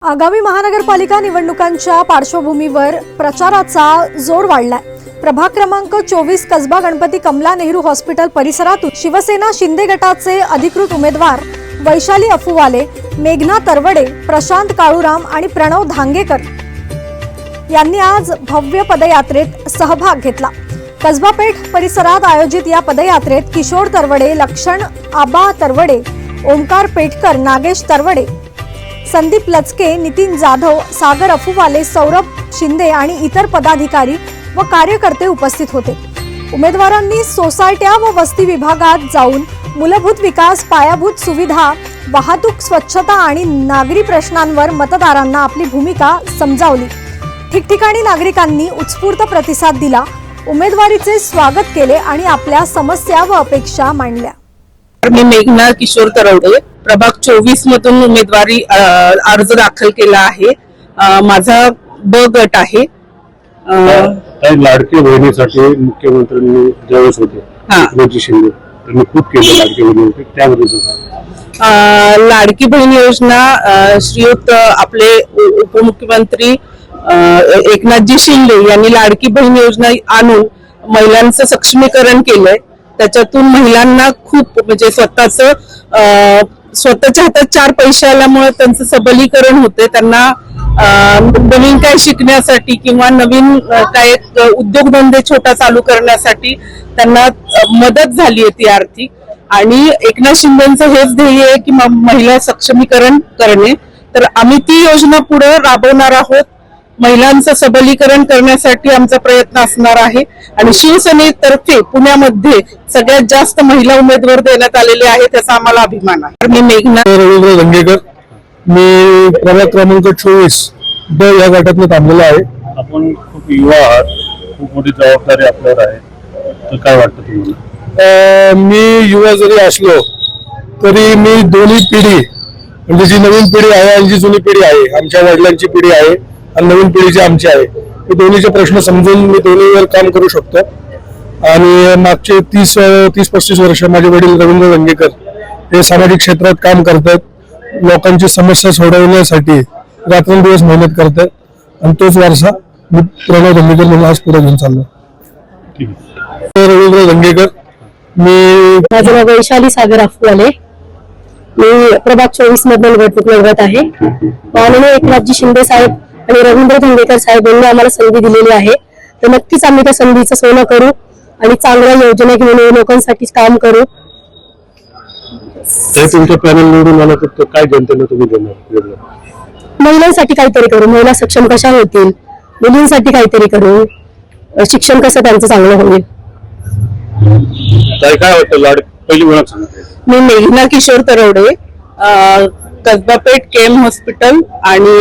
आगामी महानगरपालिका निवडणुकांच्या पार्श्वभूमीवर प्रचाराचा जोर वाढलाय। प्रभाग क्रमांक 24 कसबा गणपती कमला नेहरू हॉस्पिटल परिसरातून शिवसेना शिंदे गटाचे अधिकृत उमेदवार वैशाली अफुवाले, मेघना तरवडे, प्रशांत काळूराम आणि प्रणव धांगेकर यांनी आज भव्य पदयात्रेत सहभाग घेतला। कसबा पेठ परिसरात आयोजित या पदयात्रेत किशोर तरवडे, लक्षण आबा तरवडे, ओमकार पेटकर, नागेश तरवडे, संदीप लचके, नितीन जाधव, सागर अफुवाले, सौरभ शिंदे आणि इतर पदाधिकारी व कार्यकर्ते उपस्थित होते। उमेदवारांनी सोसायट्या व वस्ती विभागात जाऊन मूलभूत विकास, पायाभूत सुविधा, वाहतूक, स्वच्छता आणि नागरी प्रश्नांवर मतदारांना आपली भूमिका समजावली। ठिकठिकाणी नागरिकांनी उत्स्फूर्त प्रतिसाद दिला, उमेदवारीचे स्वागत केले आणि आपल्या समस्या व अपेक्षा मांडल्या। मी मेघना किशोर तरवडे, प्रभाग 24 मधून उमेदवारी अर्ज दाखल केला आहे। माझा ब गट आहे। लाडकी बहिणीसाठी मुख्यमंत्र्यांनी ज्यावेळेस होते एकनाथ शिंदे त्यांनी खूप केलं लाडकी बहिणी त्याबद्दल लाडकी बहीण योजना श्रीयुत आपले उपमुख्यमंत्री एकनाथजी शिंदे यांनी लाडकी बहीण योजना आणून महिलांचं सक्षमीकरण केलंय। त्याच्यातून महिलांना खूप म्हणजे स्वतःच्या हातात 4 पैसे आल्यामुळे त्यांचं सबलीकरण होते। त्यांना नवीन काय शिकण्यासाठी किंवा नवीन काय उद्योगधंदे छोटा चालू करण्यासाठी त्यांना मदत झाली आहे ती आर्थिक। आणि एकनाथ शिंदेचं हेच ध्येय आहे की महिला सक्षमीकरण करणे, तर आम्ही ती योजना पुढे राबवणार आहोत। महिलांचं सबलीकरण करण्यासाठी आमचा प्रयत्न असणार आहे आणि शिवसेनेतर्फे पुण्यामध्ये सगळ्यात जास्त महिला उमेदवार देण्यात आलेले आहेत, त्याचा आम्हाला अभिमान आहे। मी मेघना रवींद्र धंगेकर, मी प्रभाग क्रमांक 24 या गटातून थांबलेला आहे। आपण खूप युवा आहात, खूप मोठी जबाबदारी आपल्यावर आहे, तर काय वाटतं तुम्हाला? मी युवा जरी असलो तरी मी दोन्ही पिढी म्हणजे जी नवीन पिढी आहे आणि जी जुनी पिढी आहे, आमच्या वडिलांची पिढी आहे आणि नवीन पिढीची आमची आहे, हे दोन्हीचे प्रश्न समजून मी दोन्हीवर काम करू शकतो। आणि मागचे 30-35 वर्ष माझे वडील रवींद्र धंगेकर हे सामाजिक क्षेत्रात काम करतात, लोकांची समस्या सोडवण्यासाठी रात्रंदिवस मेहनत करतात आणि तोच वारसा मी प्रणव धंगेकर म्हणून आज पुढे घेऊन चाललो। रवींद्र धंगेकर, मी माझं नाव वैशाली सागर अफुवाले, मी प्रभाग 24 मधून निवडणूक लढवत आहे। माननीय एकनाथजी शिंदे साहेब आणि रवींद्र धंगेकर साहेब यांनी आम्हाला संधी दिलेली आहे, तर नक्कीच आम्ही त्या संधीचं सोनं करू आणि चांगल्या योजना घेऊन लोकांसाठी काम करू। तुमच्या पॅनल निवडून आला तर काय जनतेला तुम्ही देणार? महिलांसाठी काहीतरी करू, महिला सक्षम कशा होतील, मुलींसाठी काहीतरी करू, शिक्षण कसं त्यांचं चांगलं होईल। काय वाटतं? पहिली ओळख सांगा। मी मेघना किशोर तरवडे, कसबा पेठ केम हॉस्पिटल आणि